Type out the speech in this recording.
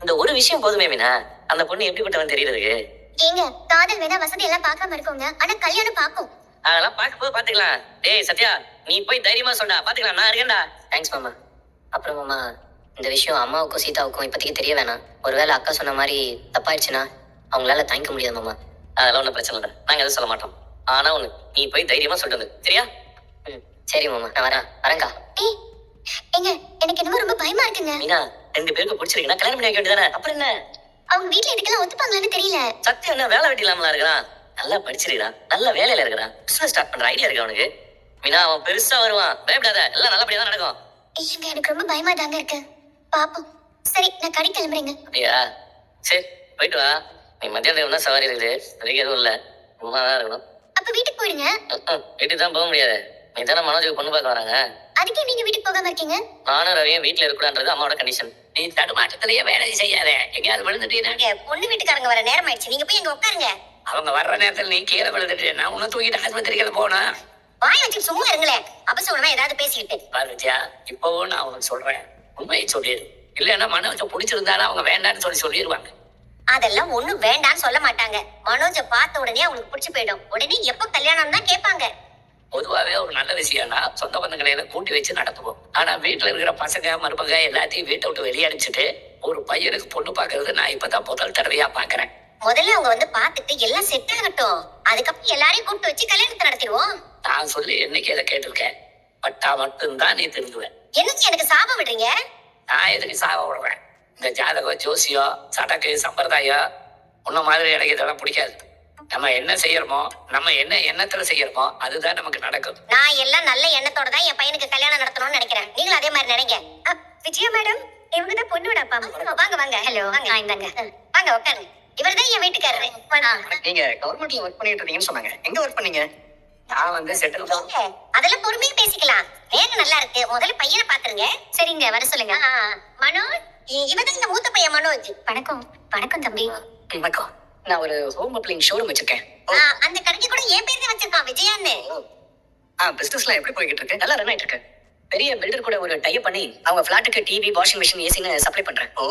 இந்த ஒரு விஷயம் போதுமே மீனா, அந்த பொண்ணு எப்படிப்பட்டவன் தெரியறதுக்கு. ஏங்க, காதல் வேணா வசதி எல்லாம் பார்க்காம இருக்கோங்க, ஆனா கல்யாணம் பார்க்கும். அதெல்லாம் பார்க்கும்போது பாத்துக்கலாம். டேய் சத்யா, நீ போய் தைரியமா சொல்டா, பாத்துக்கலாம், நான் இருக்கேன்டா. தேங்க்ஸ் மாமா. அப்புறம் மாமா, இந்த விஷயம் அம்மாவுக்கும் சீதாவுக்கும் இப்போதைக்கு தெரிய வேணாம். ஒருவேளை அக்கா சொன்ன மாதிரி தப்பாயிடுச்சுன்னா அவங்களால தாங்கிக்க முடியாது மாமா. அதெல்லாம் ஒன்றும் பிரச்சனை இல்லை, நாங்கள் எதுவும் சொல்ல மாட்டோம். ஆனா ஒன்று, நீ போய் தைரியமா சொல்லிட்டு வந்து சரியா? ம் சரி மாமா, நான் வரேன்க்கா. ஏய், ஏங்க, எனக்கு என்னமோ ரொம்ப பயமா இருக்குங்க. மீனா, 2 பேருக்கு பிடிச்சிருக்குன்னா கல்யாணம் பண்ணி வைக்க வேண்டியதானே? அப்புறம் என்ன? அவங்க வீட்ல இதுக்கெல்லாம் ஒத்துப்பாங்களான்னு தெரியல. சத்தியம் என்ன வேலை வெட்டி இல்லாமலா இருக்கிறான்? நல்லா படிச்சிருக்கான், நல்ல வேலையில இருக்கிறான், பிசினஸ் ஸ்டார்ட் பண்ற ஐடியா இருக்கு அவனுக்கு. மீனா, அவன் பெருசா வருவான், பயப்படாத, எல்லாம் நல்லபடியா தான் நடக்கும். இல்லங்க, எனக்கு ரொம்ப பயமா தாங்க இருக்கு. பாப்போம். சரி, நான் கடை கிளம்புறேங்க. அப்படியா? சரி, போயிட்டு வா. நீ மத்தியானம் தான் சவாரி இருக்குது, அதுக்கு எதுவும் இல்லை, சும்மா தான் இருக்கணும். அப்ப வீட்டுக்கு போயிடுங்க. வீட்டுக்கு தான் போக முடியாது, நீ தானே மனோஜுக்கு பொண்ணு பார்க்க வராங்க. அதுக்கே நீங்க வீட்டுக்கு போகாம இருக்கீங்க? நானும் ரவியும் வீட்டுல இருக்கக்கூடாதுன்றது அம்மாவோட கண்டிஷன். நீ தடுமாற்றத்திலேயே வேலை செய்யாத, எங்கேயாவது விழுந்துட்டீங்கன்னா. பொண்ணு வீட்டுக்காரங்க வர நேரம் ஆயிடுச்சு, நீங்க போய் எங்க உட்காருங்க. அவங்க வர்ற நேரத்தில் நீ கீழே விழுந்துட்டு நான் உன்னை தூக்கிட்டு ஆஸ்பத்திரிக்கு போனா. வாய் வச்சு சும்மா இருங்களேன், அபசகுணமா ஏதாவது பேசிக்கிட்டு. பாருச்சியா, இப்பவும் நான் உனக்கு சொல்றேன், உண்மையை சொல்லிடு. இல்லைன்னா மனோஜை பிடிச்சிருந்தாலும் அவங்க வேண்டான்னு சொல்லிடுவாங்க. அதெல்லாம் ஒண்ணும் வேண்டான்னு சொல்ல மாட்டாங்க. மனோஜ பார்த்த உடனே அவங்களுக்கு பிடிச்சு போயிடும். உடனே எப்ப கல்யாணம் தான் கேட்பாங்க. பொதுவாகவே ஒரு நல்ல விஷயம்னா சொந்த பந்தங்களை கூட்டி வச்சு நடத்துவோம். ஆனா வீட்டுல இருக்கிற பசங்க மருமக எல்லாத்தையும் வீட்டை விட்டு வெளியே அடிச்சுட்டு ஒரு பையனுக்கு பொண்ணு பாக்குறது நான் இப்பதான் முதல் தடவையா பாக்குறேன். முதல்ல அவங்க வந்து பார்த்துட்டு எல்லாம் செட் ஆகட்டும், அதுக்கப்புறம் எல்லாரையும் கூப்பிட்டு வச்சு கல்யாணத்தை நடத்திடுவோம். நான் சொல்லி என்னைக்கு இதை கேட்டிருக்கேன், பட்டா மட்டும்தான் நீ திருந்துவேன். என்னைக்கு எனக்கு சாபம் விடுறீங்க? நான் எதுக்கு சாபம் விடுறேன்? இந்த ஜாதகம், ஜோசியம், சடக்கு, சம்பிரதாயம் உன்ன மாதிரி எனக்கு இதெல்லாம் பிடிக்காது. நம்ம என்ன செய்யறோமோ, நம்ம என்ன எண்ணத்துல செய்யறோமோ அதுதான் நமக்கு நடக்கும். நான் எல்லாம் நல்ல எண்ணத்தோட தான் என் பையனுக்கு கல்யாணம் நடத்தணும்னு நினைக்கிறேன். நீங்களும் அதே மாதிரி நினைங்க. விஜயா மேடம், இவங்க தான் பொண்ணோட அப்பா அம்மா. வாங்க வாங்க. ஹலோ, வாங்க. இந்தாங்க, வாங்க உட்காருங்க. இவர்தான் என் வீட்டுக்காரரு. நீங்க கவர்மெண்ட்ல ஒர்க் பண்ணிட்டு இருக்கீங்கன்னு சொன்னாங்க, எங்க ஒர்க் பண்ணீங்க? நான் வந்து செட்டில் தான். அதெல்லாம் பொறுமையா பேசிக்கலாம், நேரம் நல்லா இருக்கு. முதல்ல பையனை பாத்துருங்க. சரிங்க, வர சொல்லுங்க. மனோஜ், இவதான் இந்த மூத்த பையன் மனோஜ். வணக்கம். வணக்கம் தம்பி. வணக்கம். நான் ஒரு ஹோம் அப்ளையன்ஸ் ஷோரூம் வச்சிருக்கேன். அந்த கடைக்கு கூட என் பேர் தான் வச்சிருக்கான், விஜயான்னு. பிசினஸ்லாம் எப்படி போய்கிட்டு இருக்கு? நல்லா ரன் ஆயிட்டு இருக்கு. பெரிய பில்டர் கூட ஒரு டைப் பண்ணி அவங்க பிளாட்டுக்கு டிவி, வாஷிங் மிஷின், ஏசின்னு சப்ளை பண்றேன். ஓ,